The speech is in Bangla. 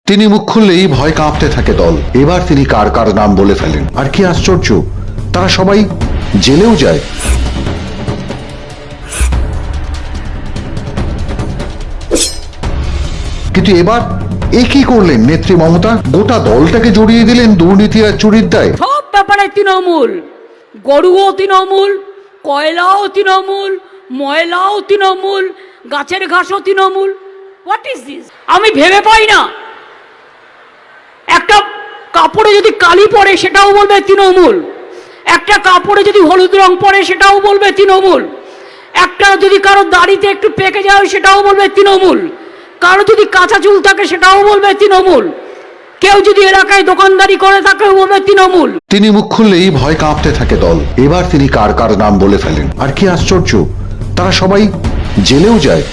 তিনি মুখ খুললেই ভয় কাঁপতে থাকে দল। এবার তিনি কার কার নাম বলে ফেলেন। আর কি আশ্চর্য, তারা সবাই জেলেও যায়। কিন্তু এবার এ কি করলেন নেত্রী মমতা? গোটা দলটাকে জড়িয়ে দিলেন দুর্নীতি আর চুরির দায়। সব ব্যাপারে তৃণমূল, গরুও তৃণমূল, কয়লাও তৃণমূল, ময়লাও তৃণমূল, গাছের ঘাসও তৃণমূল। What is this? আমি ভেবে পাই না। একটা কাপড়ে যদি কালি পড়ে সেটাও বলবে তৃণমূল, একটা কাপড়ে যদি হলুদ রং পড়ে সেটাও বলবে তৃণমূল, একটা যদি কারো দাড়িতে একটু পেকে যায় সেটাও বলবে তৃণমূল, কারো যদি কাঁচা চুল থাকে সেটাও বলবে তৃণমূল, কেউ যদি এলাকায় দোকানদারি করে তাকেও বলবে তৃণমূল। তিনি মুখ খুললেই ভয় কাঁপতে থাকে দল। এবার তিনি কার কার নাম বলে ফেলেন। আর কি আশ্চর্য, তারা সবাই জেলেও যায়।